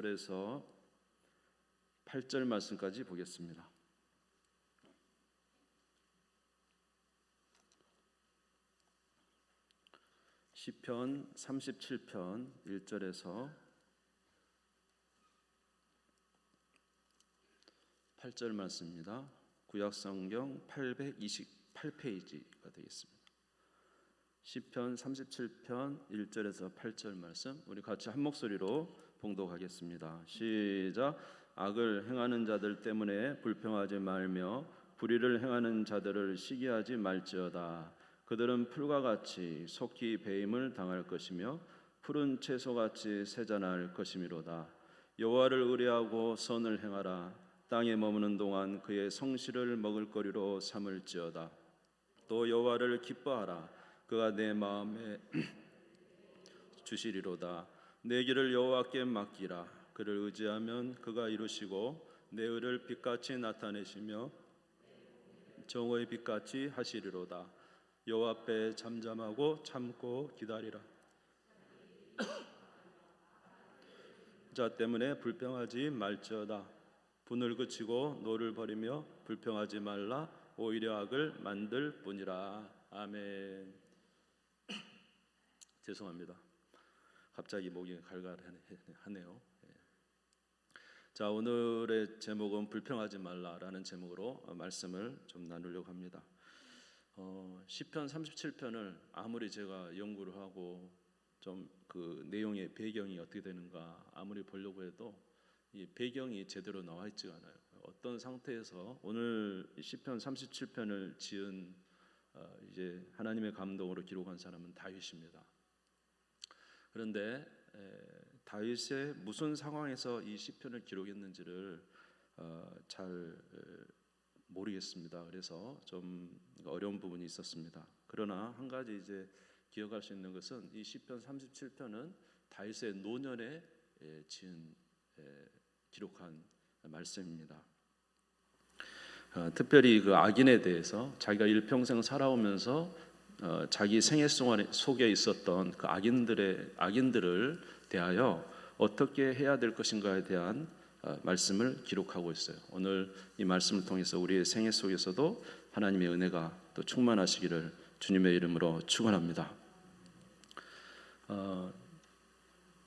그래서 8절 말씀까지 보겠습니다. 시편 37편 1절에서 8절 말씀입니다. 구약성경 828페이지가 되겠습니다. 시편 37편 1절에서 8절 말씀 우리 같이 한 목소리로 봉독하겠습니다. 시작. 악을 행하는 자들 때문에 불평하지 말며 불의를 행하는 자들을 시기하지 말지어다. 그들은 풀과 같이 속히 배임을 당할 것이며 푸른 채소같이 새자날 것이미로다. 여호와를 의뢰하고 선을 행하라. 땅에 머무는 동안 그의 성실을 먹을거리로 삼을지어다. 또 여호와를 기뻐하라. 그가 내 마음에 주시리로다. 내 길을 여호와께 맡기라. 그를 의지하면 그가 이루시고 내 의를 빛같이 나타내시며 정오의 빛같이 하시리로다. 여호와 앞에 잠잠하고 참고 기다리라. 자 때문에 불평하지 말지어다. 분을 그치고 노를 버리며 불평하지 말라. 오히려 악을 만들 뿐이라. 아멘. 죄송합니다. 갑자기 목이 갈갈하네요. 자, 오늘의 제목은 불평하지 말라라는 제목으로 말씀을 좀 나누려고 합니다. 시편 37편을 아무리 제가 연구를 하고 좀 그 내용의 배경이 어떻게 되는가 아무리 보려고 해도 이 배경이 제대로 나와 있지가 않아요. 어떤 상태에서 오늘 시편 37편을 지은 이제 하나님의 감동으로 기록한 사람은 다윗입니다. 그런데 다윗의 무슨 상황에서 이 시편을 기록했는지를 잘 모르겠습니다. 그래서 좀 어려운 부분이 있었습니다. 그러나 한 가지 이제 기억할 수 있는 것은 이 시편 37편은 다윗의 노년에 지은 기록한 말씀입니다. 특별히 그 악인에 대해서 자기가 일평생 살아오면서 자기 생애 속에 있었던 그 악인들을 대하여 어떻게 해야 될 것인가에 대한 말씀을 기록하고 있어요. 오늘 이 말씀을 통해서 우리의 생애 속에서도 하나님의 은혜가 또 충만하시기를 주님의 이름으로 축원합니다.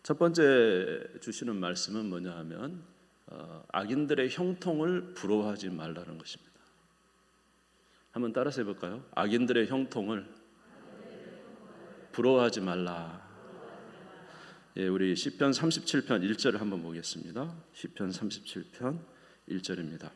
첫 번째 주시는 말씀은 뭐냐 하면 악인들의 형통을 부러워하지 말라는 것입니다. 한번 따라서 해볼까요? 악인들의 형통을 부러워하지 말라. 예, 우리 시편 37편 1절을 한번 보겠습니다. 시편 37편 1절입니다.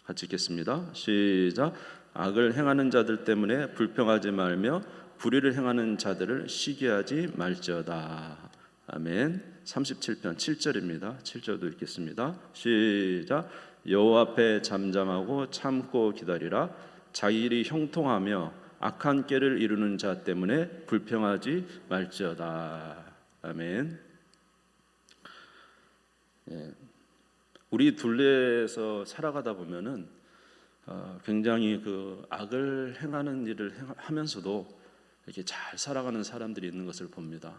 같이 읽겠습니다. 시작. 악을 행하는 자들 때문에 불평하지 말며 불의를 행하는 자들을 시기하지 말지어다. 아멘. 37편 7절입니다. 7절도 읽겠습니다. 시작. 여호와 앞에 잠잠하고 참고 기다리라. 자기 일이 형통하며 악한 꾀를 이루는 자 때문에 불평하지 말지어다. 아멘. 예. 우리 둘레에서 살아가다 보면은 굉장히 그 악을 행하는 일을 하면서도 이렇게 잘 살아가는 사람들이 있는 것을 봅니다.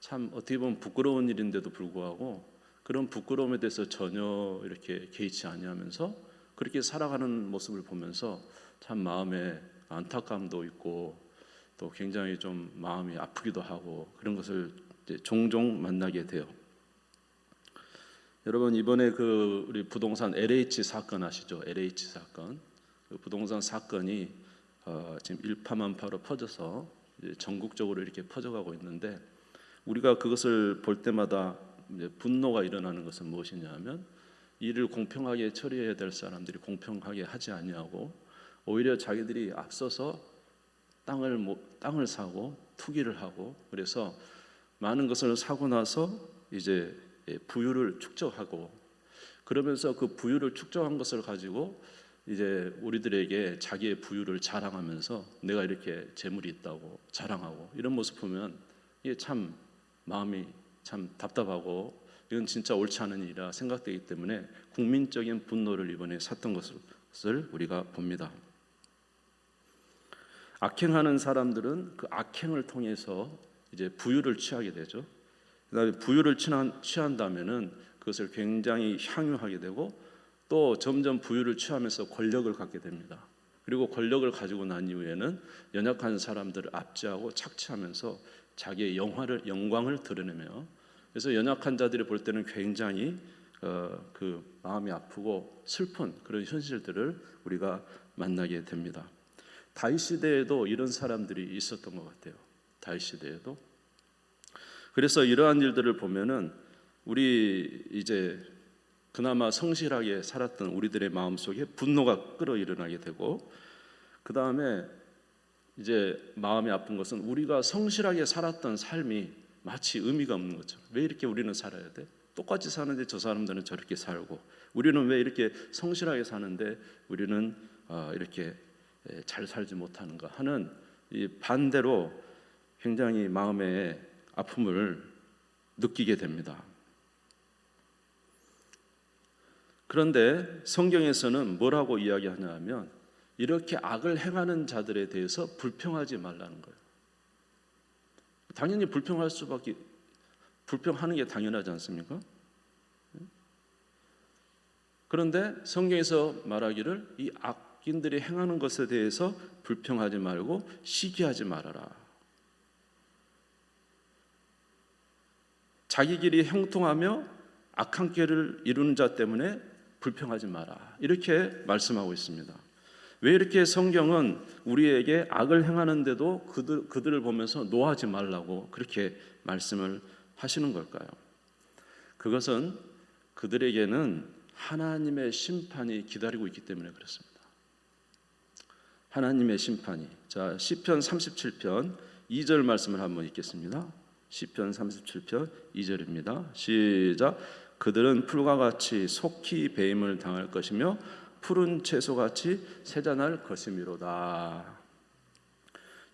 참 어떻게 보면 부끄러운 일인데도 불구하고 그런 부끄러움에 대해서 전혀 이렇게 개의치 아니하면서 그렇게 살아가는 모습을 보면서 참 마음에 안타까움도 있고 또 굉장히 좀 마음이 아프기도 하고 그런 것을 종종 만나게 돼요. 여러분 이번에 그 우리 부동산 LH 사건 아시죠? LH 사건. 그 부동산 사건이 지금 일파만파로 퍼져서 전국적으로 이렇게 퍼져가고 있는데 우리가 그것을 볼 때마다 분노가 일어나는 것은 무엇이냐면 이를 공평하게 처리해야 될 사람들이 공평하게 하지 아니하고 오히려 자기들이 앞서서 땅을 사고 투기를 하고 그래서 많은 것을 사고 나서 이제 부유를 축적하고 그러면서 그 부유를 축적한 것을 가지고 이제 우리들에게 자기의 부유를 자랑하면서 내가 이렇게 재물이 있다고 자랑하고 이런 모습 보면 이게 참 마음이 참 답답하고 이건 진짜 옳지 않은 일이라 생각되기 때문에 국민적인 분노를 이번에 샀던 것을 우리가 봅니다. 악행하는 사람들은 그 악행을 통해서 이제 부유를 취하게 되죠. 그다음에 부유를 취한다면은 그것을 굉장히 향유하게 되고 또 점점 부유를 취하면서 권력을 갖게 됩니다. 그리고 권력을 가지고 난 이후에는 연약한 사람들을 압제하고 착취하면서 자기의 영광을 드러내며, 그래서 연약한 자들이 볼 때는 굉장히 그 마음이 아프고 슬픈 그런 현실들을 우리가 만나게 됩니다. 다윗 시대에도 이런 사람들이 있었던 것 같아요. 다윗 시대에도. 그래서 이러한 일들을 보면은 우리 이제 그나마 성실하게 살았던 우리들의 마음속에 분노가 끌어일어나게 되고, 그 다음에 이제 마음이 아픈 것은 우리가 성실하게 살았던 삶이 마치 의미가 없는 것처럼, 왜 이렇게 우리는 살아야 돼? 똑같이 사는데 저 사람들은 저렇게 살고, 우리는 왜 이렇게 성실하게 사는데 우리는 이렇게 잘 살지 못하는가 하는 이 반대로 굉장히 마음의 아픔을 느끼게 됩니다. 그런데 성경에서는 뭐라고 이야기하냐 하면 이렇게 악을 행하는 자들에 대해서 불평하지 말라는 거예요. 당연히 불평하는 게 당연하지 않습니까? 그런데 성경에서 말하기를 이 악인들이 행하는 것에 대해서 불평하지 말고 시기하지 말아라. 자기 길이 형통하며 악한 길을 이루는 자 때문에 불평하지 마라. 이렇게 말씀하고 있습니다. 왜 이렇게 성경은 우리에게 악을 행하는데도 그들을 보면서 노하지 말라고 그렇게 말씀을 하시는 걸까요? 그것은 그들에게는 하나님의 심판이 기다리고 있기 때문에 그렇습니다. 하나님의 심판이. 자, 시편 37편 2절 말씀을 한번 읽겠습니다. 시편 37편 2절입니다. 시작. 그들은 풀과 같이 속히 배임을 당할 것이며 푸른 채소같이 새자날 것이미로다.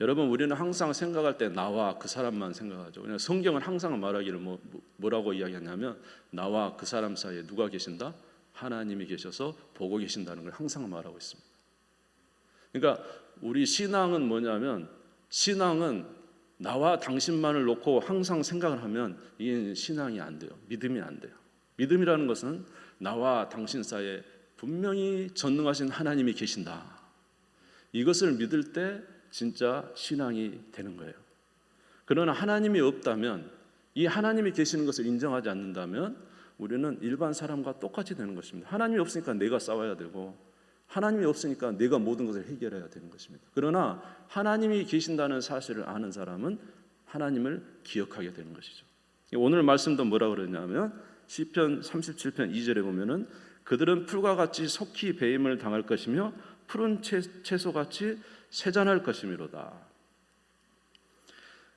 여러분, 우리는 항상 생각할 때 나와 그 사람만 생각하죠. 그냥 성경은 항상 말하기를 뭐라고 이야기하냐면 나와 그 사람 사이에 누가 계신다? 하나님이 계셔서 보고 계신다는 걸 항상 말하고 있습니다. 그러니까 우리 신앙은 뭐냐면, 신앙은 나와 당신만을 놓고 항상 생각을 하면 이게 신앙이 안 돼요. 믿음이 안 돼요. 믿음이라는 것은 나와 당신 사이에 분명히 전능하신 하나님이 계신다. 이것을 믿을 때 진짜 신앙이 되는 거예요. 그러나 하나님이 없다면, 이 하나님이 계시는 것을 인정하지 않는다면 우리는 일반 사람과 똑같이 되는 것입니다. 하나님이 없으니까 내가 싸워야 되고, 하나님이 없으니까 내가 모든 것을 해결해야 되는 것입니다. 그러나 하나님이 계신다는 사실을 아는 사람은 하나님을 기억하게 되는 것이죠. 오늘 말씀도 뭐라고 그러냐면 시편 37편 2절에 보면은 그들은 풀과 같이 속히 배임을 당할 것이며 푸른 채소같이 새잔할 것이미로다.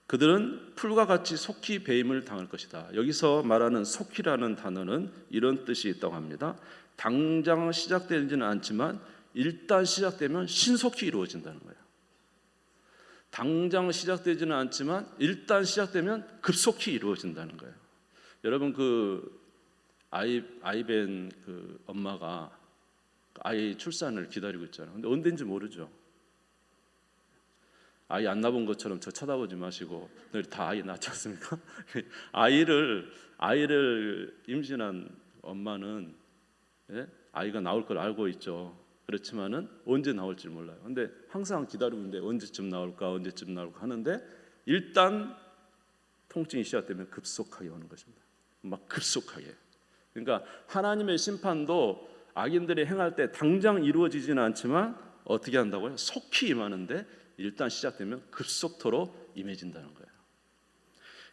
그들은 풀과 같이 속히 배임을 당할 것이다. 여기서 말하는 속히라는 단어는 이런 뜻이 있다고 합니다. 당장 시작되지는 않지만 일단 시작되면 신속히 이루어진다는 거예요. 당장 시작되지는 않지만 일단 시작되면 급속히 이루어진다는 거예요. 여러분, 그 아이벤 그 엄마가 아이 출산을 기다리고 있잖아요. 근데 언제인지 모르죠. 아이 안 낳은 것처럼 저 쳐다보지 마시고, 늘 다 아이 낳지 않습니까? 아이를 임신한 엄마는 아이가 나올 걸 알고 있죠. 그렇지만은 언제 나올지 몰라요. 근데 항상 기다리고 있는데 언제쯤 나올까 하는데 일단 통증이 시작되면 급속하게 오는 것입니다. 막 급속하게. 그러니까 하나님의 심판도 악인들이 행할 때 당장 이루어지지는 않지만 어떻게 한다고요? 속히 임하는데 일단 시작되면 급속도로 임해진다는 거예요.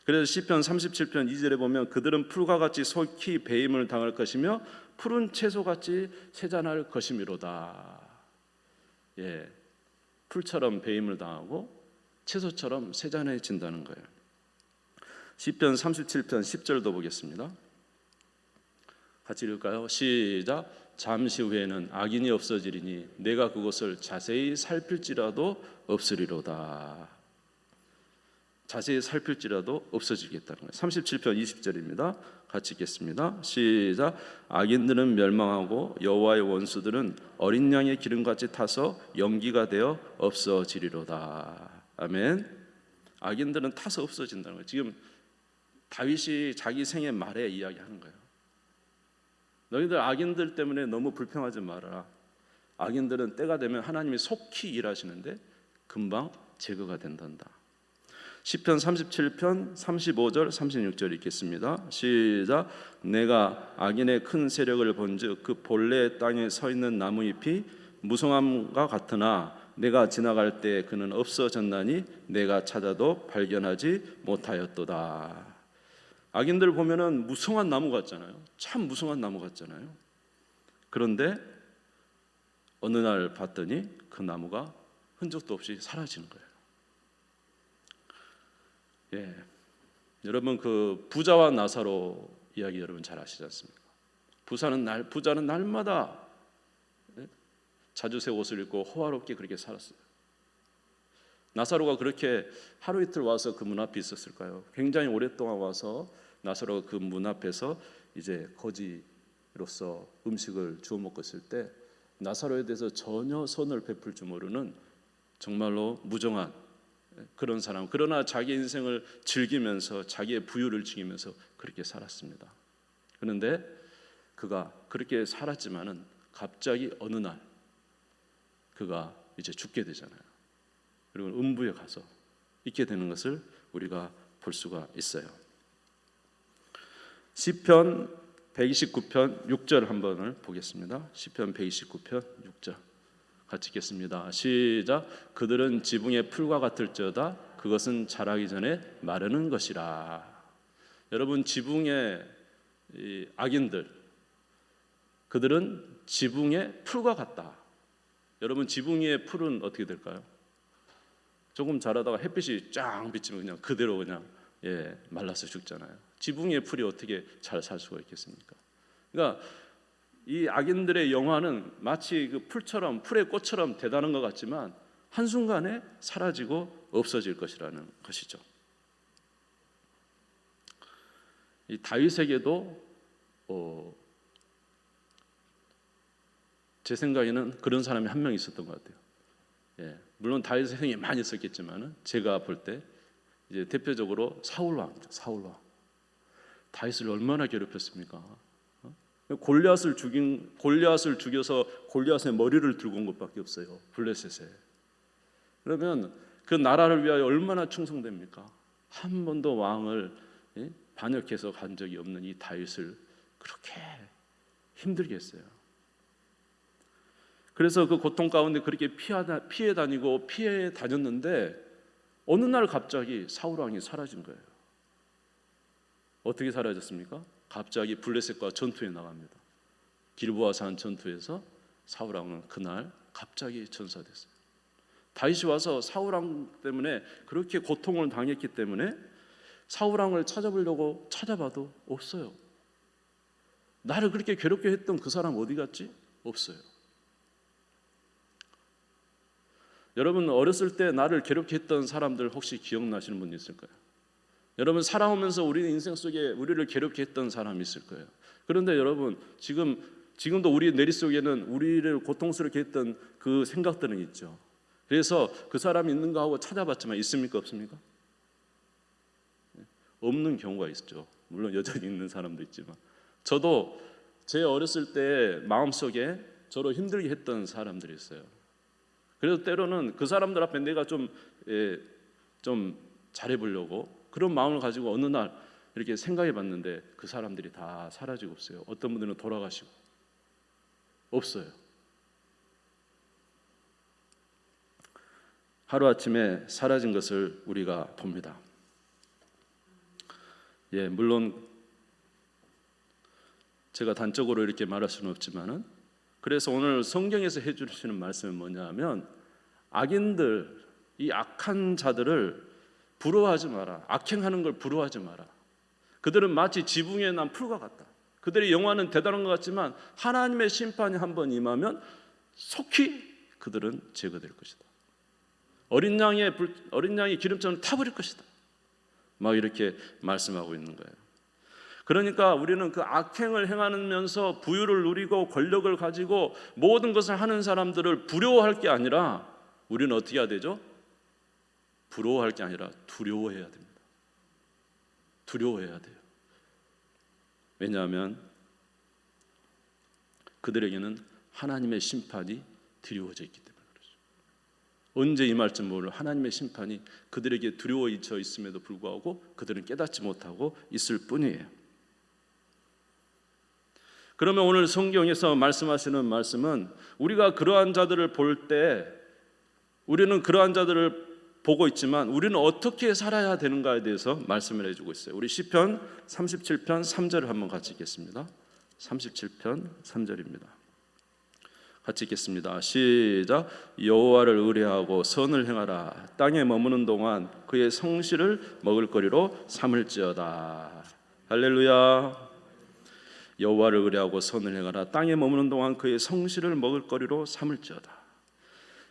그래서 시편 37편 2절에 보면 그들은 풀과 같이 속히 배임을 당할 것이며 푸른 채소같이 새잔할 것이미로다. 예, 풀처럼 배임을 당하고 채소처럼 새잔해진다는 거예요. 시편 37편 10절도 보겠습니다. 같이 읽을까요? 시작. 잠시 후에는 악인이 없어지리니 내가 그것을 자세히 살필지라도 없으리로다. 자세히 살필지라도 없어지겠다는 거예요. 37편 20절입니다. 같이 읽겠습니다. 시작. 악인들은 멸망하고 여호와의 원수들은 어린 양의 기름같이 타서 연기가 되어 없어지리로다. 아멘. 악인들은 타서 없어진다는 거예요. 지금 다윗이 자기 생애 말에 이야기하는 거예요. 너희들 악인들 때문에 너무 불평하지 말아라. 악인들은 때가 되면 하나님이 속히 일하시는데 금방 제거가 된단다. 시편 37편 35절 36절 읽겠습니다. 시작. 내가 악인의 큰 세력을 본즉 그 본래 땅에 서 있는 나무잎이 무성함과 같으나 내가 지나갈 때 그는 없어졌나니 내가 찾아도 발견하지 못하였도다. 악인들 보면은 무성한 나무 같잖아요. 참 무성한 나무 같잖아요. 그런데 어느 날 봤더니 그 나무가 흔적도 없이 사라지는 거예요. 예, 여러분 그 부자와 나사로 이야기 여러분 잘 아시지 않습니까? 부자는 날마다 자주색 옷을 입고 호화롭게 그렇게 살았어요. 나사로가 그렇게 하루 이틀 와서 그 문 앞에 있었을까요? 굉장히 오랫동안 와서 나사로가 그 문 앞에서 이제 거지로서 음식을 주워 먹고 있을 때 나사로에 대해서 전혀 선을 베풀 줄 모르는 정말로 무정한 그런 사람, 그러나 자기 인생을 즐기면서 자기의 부유를 즐기면서 그렇게 살았습니다. 그런데 그가 그렇게 살았지만은 갑자기 어느 날 그가 이제 죽게 되잖아요. 그리고 음부에 가서 있게 되는 것을 우리가 볼 수가 있어요. 시편 129편 6절 한번을 보겠습니다. 시편 129편 6절 같이 읽겠습니다. 시작. 그들은 지붕의 풀과 같을지어다 그것은 자라기 전에 마르는 것이라. 여러분 지붕의 이 악인들 그들은 지붕의 풀과 같다. 여러분 지붕 위의 풀은 어떻게 될까요? 조금 자라다가 햇빛이 쫙 비치면 그냥 그대로 그냥 말라서 죽잖아요. 지붕 위의 풀이 어떻게 잘 살 수가 있겠습니까? 그러니까 이 악인들의 영화는 마치 그 풀처럼 풀의 꽃처럼 대단한 것 같지만 한순간에 사라지고 없어질 것이라는 것이죠. 이 다윗에게도 제 생각에는 그런 사람이 한 명 있었던 것 같아요. 물론 다윗의 형이 많이 있었겠지만 제가 볼 때 이제 대표적으로 사울 왕이죠. 사울 왕. 다윗을 얼마나 괴롭혔습니까? 골리앗을 죽여서 골리앗의 머리를 들고 온 것밖에 없어요. 블레셋에. 그러면 그 나라를 위하여 얼마나 충성됩니까? 한 번도 왕을 반역해서 간 적이 없는 이 다윗을 그렇게 힘들게 했어요. 그래서 그 고통 가운데 그렇게 피해 다녔는데 어느 날 갑자기 사울 왕이 사라진 거예요. 어떻게 사라졌습니까? 갑자기 블레셋과 전투에 나갑니다. 길보아산 전투에서 사울 왕은 그날 갑자기 전사됐어요. 다윗이 와서 사울 왕 때문에 그렇게 고통을 당했기 때문에 사울 왕을 찾아보려고 찾아봐도 없어요. 나를 그렇게 괴롭게 했던 그 사람 어디 갔지? 없어요. 여러분 어렸을 때 나를 괴롭게 했던 사람들 혹시 기억나시는 분 있을까요? 여러분 살아오면서 우리 인생 속에 우리를 괴롭게 했던 사람이 있을 거예요. 그런데 여러분 지금도 우리 내리 속에는 우리를 고통스럽게 했던 그 생각들은 있죠. 그래서 그 사람이 있는가 하고 찾아봤지만 있습니까 없습니까? 없는 경우가 있죠. 물론 여전히 있는 사람도 있지만 저도 제 어렸을 때 마음속에 저를 힘들게 했던 사람들이 있어요. 그래서 때로는 그 사람들 앞에 내가 좀 잘해보려고 그런 마음을 가지고 어느 날 이렇게 생각해 봤는데 그 사람들이 다 사라지고 없어요. 어떤 분들은 돌아가시고 없어요. 하루아침에 사라진 것을 우리가 봅니다. 물론 제가 단적으로 이렇게 말할 수는 없지만은 그래서 오늘 성경에서 해주시는 말씀은 뭐냐 하면 악인들, 이 악한 자들을 부러워하지 마라. 악행하는 걸 부러워하지 마라. 그들은 마치 지붕에 난 풀과 같다. 그들의 영화는 대단한 것 같지만 하나님의 심판이 한번 임하면 속히 그들은 제거될 것이다. 어린 양이 기름처럼 타버릴 것이다. 막 이렇게 말씀하고 있는 거예요. 그러니까 우리는 그 악행을 행하면서 부유를 누리고 권력을 가지고 모든 것을 하는 사람들을 부러워할 게 아니라 우리는 어떻게 해야 되죠? 부러워할 게 아니라 두려워해야 됩니다. 두려워해야 돼요. 왜냐하면 그들에게는 하나님의 심판이 드리워져 있기 때문에 그렇죠. 언제 임할지 모를 하나님의 심판이 그들에게 두려워져 있음에도 불구하고 그들은 깨닫지 못하고 있을 뿐이에요. 그러면 오늘 성경에서 말씀하시는 말씀은 우리가 그러한 자들을 볼 때 우리는 그러한 자들을 보고 있지만 우리는 어떻게 살아야 되는가에 대해서 말씀을 해주고 있어요. 우리 시편 37편 3절을 한번 같이 읽겠습니다. 37편 3절입니다. 같이 읽겠습니다. 시작. 여호와를 의뢰하고 선을 행하라. 땅에 머무는 동안 그의 성실을 먹을거리로 삼을지어다. 할렐루야. 여호와를 의뢰하고 선을 행하라. 땅에 머무는 동안 그의 성실을 먹을거리로 삼을지어다.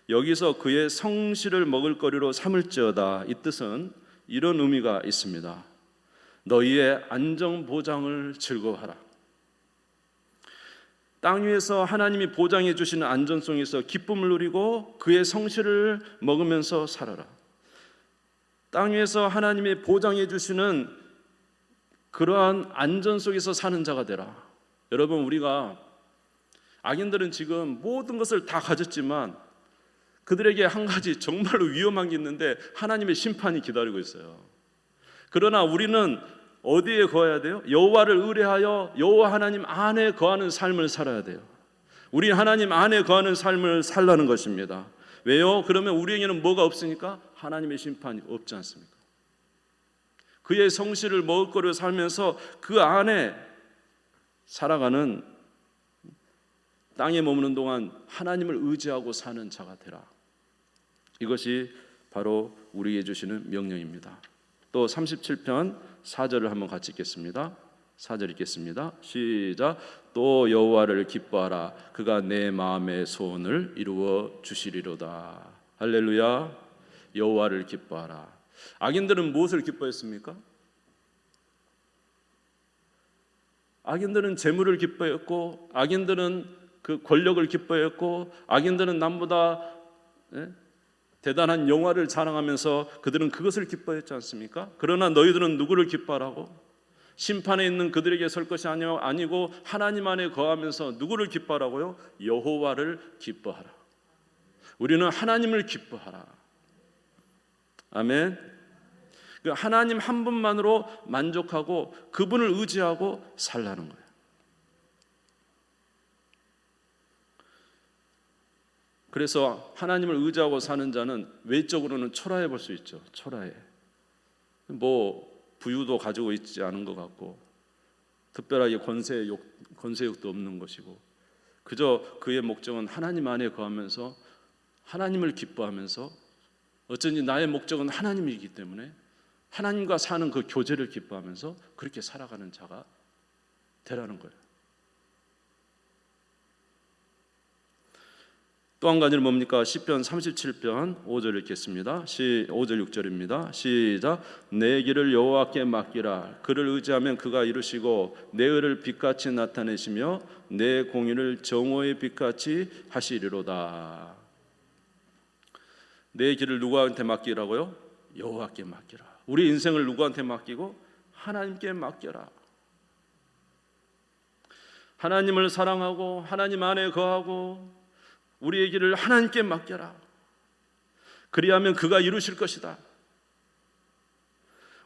여기서 그의 성실을 먹을거리로 삼을지어다, 이 뜻은 이런 의미가 있습니다. 너희의 안전보장을 즐거워하라. 땅 위에서 하나님이 보장해 주시는 안전성에서 기쁨을 누리고 그의 성실을 먹으면서 살아라. 땅 위에서 하나님이 보장해 주시는 그러한 안전 속에서 사는 자가 되라. 여러분, 우리가 악인들은 지금 모든 것을 다 가졌지만 그들에게 한 가지 정말로 위험한 게 있는데 하나님의 심판이 기다리고 있어요. 그러나 우리는 어디에 거해야 돼요? 여호와를 의뢰하여 여호와 하나님 안에 거하는 삶을 살아야 돼요. 우리 하나님 안에 거하는 삶을 살라는 것입니다. 왜요? 그러면 우리에게는 뭐가 없으니까? 하나님의 심판이 없지 않습니까? 그의 성실을 먹을거리로 살면서 그 안에 살아가는, 땅에 머무는 동안 하나님을 의지하고 사는 자가 되라. 이것이 바로 우리에게 주시는 명령입니다. 또 37편 4절을 한번 같이 읽겠습니다. 4절 읽겠습니다. 시작. 또 여호와를 기뻐하라. 그가 내 마음의 소원을 이루어 주시리로다. 할렐루야. 여호와를 기뻐하라. 악인들은 무엇을 기뻐했습니까? 악인들은 재물을 기뻐했고, 악인들은 그 권력을 기뻐했고, 악인들은 남보다 대단한 영화를 자랑하면서 그들은 그것을 기뻐했지 않습니까? 그러나 너희들은 누구를 기뻐하라고? 심판에 있는 그들에게 설 것이 아니고 하나님 안에 거하면서 누구를 기뻐하라고요? 여호와를 기뻐하라. 우리는 하나님을 기뻐하라. 아멘. 하나님 한 분만으로 만족하고 그분을 의지하고 살라는 거예요. 그래서 하나님을 의지하고 사는 자는 외적으로는 초라해 볼 수 있죠. 초라해. 부유도 가지고 있지 않은 것 같고, 특별하게 권세욕도 없는 것이고, 그저 그의 목적은 하나님 안에 거하면서 하나님을 기뻐하면서, 어쩐지 나의 목적은 하나님이기 때문에 하나님과 사는 그 교제를 기뻐하면서 그렇게 살아가는 자가 되라는 거예요. 또 한 가지는 뭡니까? 시편 37편 5절 읽겠습니다. 5절 6절입니다. 시작. 내 길을 여호와께 맡기라. 그를 의지하면 그가 이루시고 내 의를 빛같이 나타내시며 내 공의를 정오의 빛같이 하시리로다. 내 길을 누구한테 맡기라고요? 여호와께 맡기라. 우리 인생을 누구한테 맡기고? 하나님께 맡겨라. 하나님을 사랑하고 하나님 안에 거하고 우리의 길을 하나님께 맡겨라. 그리하면 그가 이루실 것이다.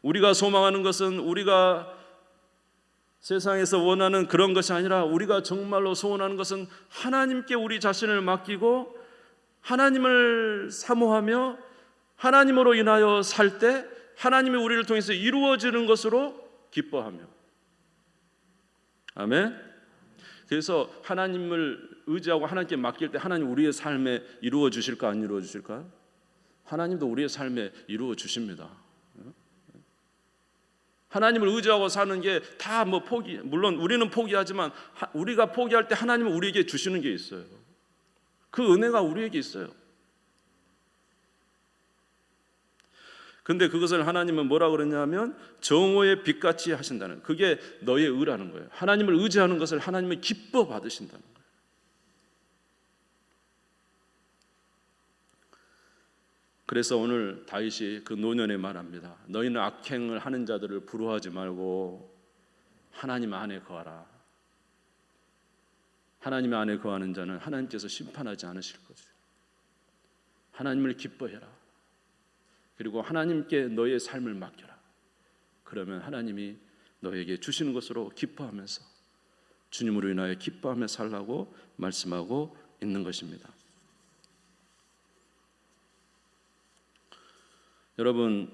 우리가 소망하는 것은 우리가 세상에서 원하는 그런 것이 아니라 우리가 정말로 소원하는 것은 하나님께 우리 자신을 맡기고 하나님을 사모하며 하나님으로 인하여 살 때 하나님이 우리를 통해서 이루어지는 것으로 기뻐하며. 아멘. 그래서 하나님을 의지하고 하나님께 맡길 때 하나님 우리의 삶에 이루어 주실까 안 이루어 주실까? 하나님도 우리의 삶에 이루어 주십니다. 하나님을 의지하고 사는 게 다 물론 우리는 포기하지만 우리가 포기할 때 하나님은 우리에게 주시는 게 있어요. 그 은혜가 우리에게 있어요. 근데 그것을 하나님은 뭐라 그러냐면 정오의 빛같이 하신다는, 그게 너의 의라는 거예요. 하나님을 의지하는 것을 하나님은 기뻐 받으신다는 거예요. 그래서 오늘 다윗이 그 노년에 말합니다. 너희는 악행을 하는 자들을 부러워하지 말고 하나님 안에 거하라. 하나님 안에 거하는 자는 하나님께서 심판하지 않으실 거죠. 하나님을 기뻐해라. 그리고 하나님께 너의 삶을 맡겨라. 그러면 하나님이 너에게 주시는 것으로 기뻐하면서 주님으로 인하여 기뻐하며 살라고 말씀하고 있는 것입니다. 여러분,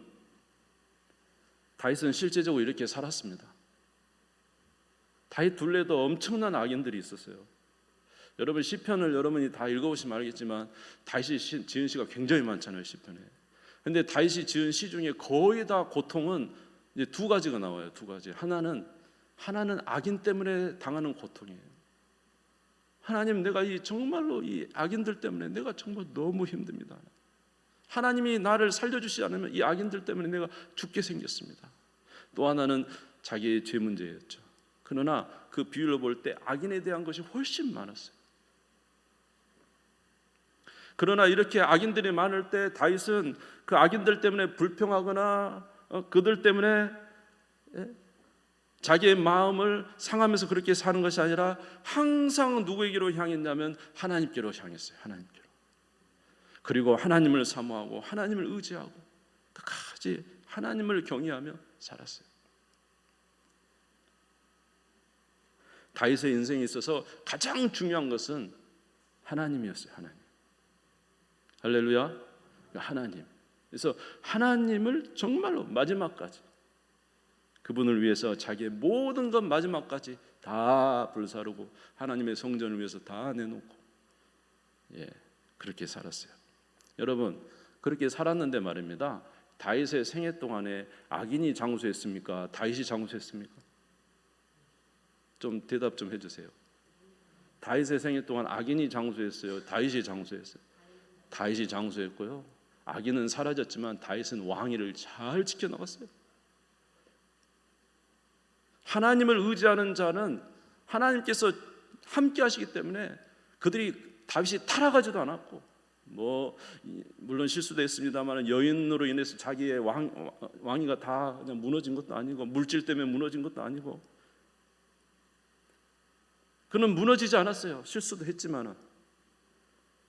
다윗은 실제적으로 이렇게 살았습니다. 다윗 둘레도 엄청난 악인들이 있었어요. 여러분 시편을 여러분이 다 읽어보시면 알겠지만 다윗이 지은 시가 굉장히 많잖아요. 시편에. 근데 다윗이 지은 시 중에 거의 다 고통은 이제 두 가지가 나와요. 두 가지. 하나는 악인 때문에 당하는 고통이에요. 하나님, 내가 정말로 이 악인들 때문에 내가 정말 너무 힘듭니다. 하나님이 나를 살려주시지 않으면 이 악인들 때문에 내가 죽게 생겼습니다. 또 하나는 자기의 죄 문제였죠. 그러나 그 비율로 볼 때 악인에 대한 것이 훨씬 많았어요. 그러나 이렇게 악인들이 많을 때 다윗은 그 악인들 때문에 불평하거나 그들 때문에 자기의 마음을 상하면서 그렇게 사는 것이 아니라 항상 누구에게로 향했냐면 하나님께로 향했어요. 하나님께로. 그리고 하나님을 사모하고 하나님을 의지하고 끝까지 하나님을 경외하며 살았어요. 다윗의 인생에 있어서 가장 중요한 것은 하나님이었어요. 하나님. 할렐루야. 하나님. 그래서 하나님을 정말로 마지막까지 그분을 위해서 자기의 모든 것 마지막까지 다 불사르고 하나님의 성전을 위해서 다 내놓고 그렇게 살았어요. 여러분, 그렇게 살았는데 말입니다. 다윗의 생애 동안에 악인이 장수했습니까? 다윗이 장수했습니까? 좀 대답 좀 해주세요. 다윗의 생애 동안 악인이 장수했어요? 다윗이 장수했어요? 다윗이 장수했고요. 악인은 사라졌지만 다윗은 왕위를 잘 지켜나갔어요. 하나님을 의지하는 자는 하나님께서 함께 하시기 때문에 그들이 다윗이 타락하지도 않았고 물론 실수도 했습니다만 여인으로 인해서 자기의 왕위가 다 그냥 무너진 것도 아니고 물질 때문에 무너진 것도 아니고 그는 무너지지 않았어요. 실수도 했지만은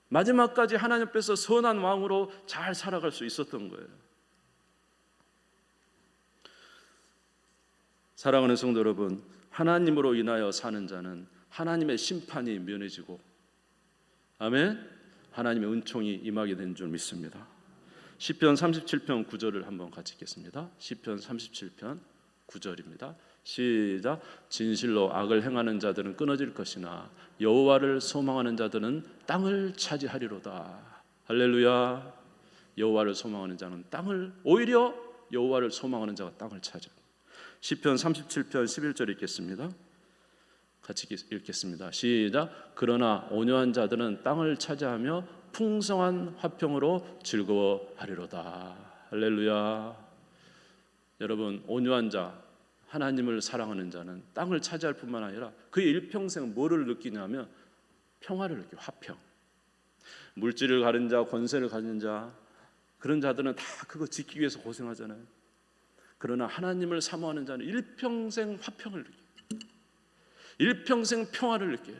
마지막까지 하나님 앞에서 선한 왕으로 잘 살아갈 수 있었던 거예요. 사랑하는 성도 여러분, 하나님으로 인하여 사는 자는 하나님의 심판이 면해지고 아멘, 하나님의 은총이 임하게 된 줄 믿습니다. 시편 37편 9절을 한번 같이 읽겠습니다. 시편 37편 9절입니다. 시작. 진실로 악을 행하는 자들은 끊어질 것이나 여호와를 소망하는 자들은 땅을 차지하리로다. 할렐루야. 여호와를 소망하는 자는 땅을, 오히려 여호와를 소망하는 자가 땅을 차지. 시편 37편 11절 읽겠습니다. 같이 읽겠습니다. 시작. 그러나 온유한 자들은 땅을 차지하며 풍성한 화평으로 즐거워하리로다. 할렐루야. 여러분, 온유한 자, 하나님을 사랑하는 자는 땅을 차지할 뿐만 아니라 그의 일평생 뭐를 느끼냐면 평화를 느껴요. 화평. 물질을 가진 자, 권세를 가진 자, 그런 자들은 다 그거 지키기 위해서 고생하잖아요. 그러나 하나님을 사모하는 자는 일평생 화평을 느껴요. 일평생 평화를 느껴요.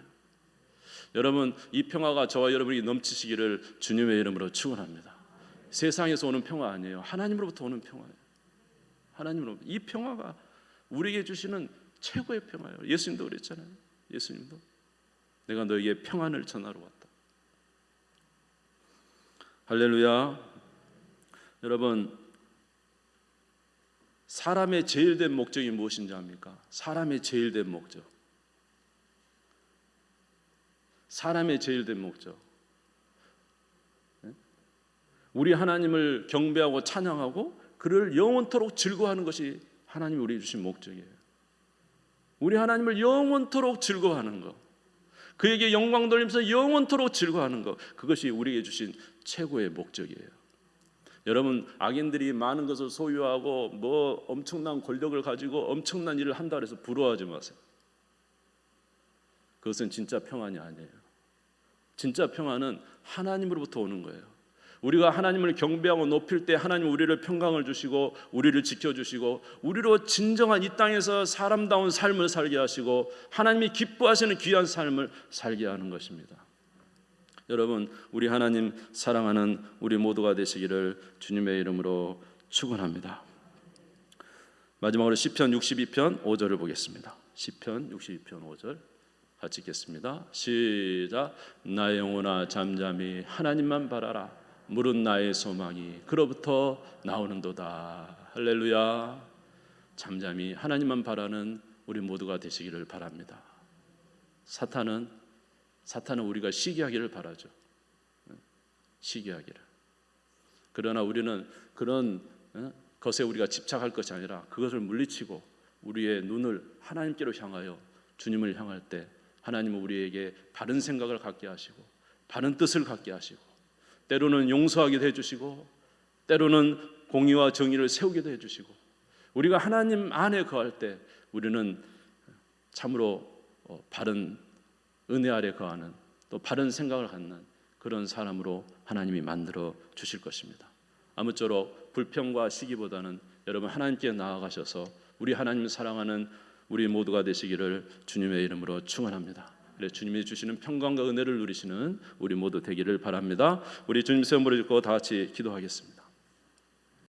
여러분, 이 평화가 저와 여러분이 넘치시기를 주님의 이름으로 축원합니다. 세상에서 오는 평화 아니에요. 하나님으로부터 오는 평화예요. 하나님으로부터. 이 평화가 우리에게 주시는 최고의 평화예요. 예수님도 그랬잖아요. 예수님도 내가 너에게 평안을 전하러 왔다. 할렐루야. 여러분, 사람의 제일 된 목적이 무엇인지 압니까? 사람의 제일 된 목적. 사람의 제일 된 목적. 우리 하나님을 경배하고 찬양하고 그를 영원토록 즐거워하는 것이 하나님이 우리에게 주신 목적이에요. 우리 하나님을 영원토록 즐거워하는 것, 그에게 영광 돌리면서 영원토록 즐거워하는 것, 그것이 우리에게 주신 최고의 목적이에요. 여러분, 악인들이 많은 것을 소유하고 엄청난 권력을 가지고 엄청난 일을 한다 해서 부러워하지 마세요. 그것은 진짜 평안이 아니에요. 진짜 평안은 하나님으로부터 오는 거예요. 우리가 하나님을 경배하고 높일 때 하나님 우리를 평강을 주시고 우리를 지켜주시고 우리로 진정한 이 땅에서 사람다운 삶을 살게 하시고 하나님이 기뻐하시는 귀한 삶을 살게 하는 것입니다. 여러분, 우리 하나님 사랑하는 우리 모두가 되시기를 주님의 이름으로 축원합니다. 마지막으로 시편 62편 5절을 보겠습니다. 시편 62편 5절 같이 읽겠습니다. 시작. 나의 영혼아 잠잠히 하나님만 바라라. 물은 나의 소망이 그로부터 나오는도다. 할렐루야. 잠잠히 하나님만 바라는 우리 모두가 되시기를 바랍니다. 사탄은 우리가 시기하기를 바라죠. 시기하기를. 그러나 우리는 그런 것에 우리가 집착할 것이 아니라 그것을 물리치고 우리의 눈을 하나님께로 향하여 주님을 향할 때 하나님은 우리에게 바른 생각을 갖게 하시고 바른 뜻을 갖게 하시고 때로는 용서하기도 해주시고 때로는 공의와 정의를 세우기도 해주시고 우리가 하나님 안에 거할 때 우리는 참으로 바른 은혜 아래 거하는 또 바른 생각을 갖는 그런 사람으로 하나님이 만들어 주실 것입니다. 아무쪼록 불평과 시기보다는 여러분 하나님께 나아가셔서 우리 하나님 사랑하는 우리 모두가 되시기를 주님의 이름으로 축원합니다. 그래 주님이 주시는 평강과 은혜를 누리시는 우리 모두 되기를 바랍니다. 우리 주님 세운 무릎 짚고 다 같이 기도하겠습니다.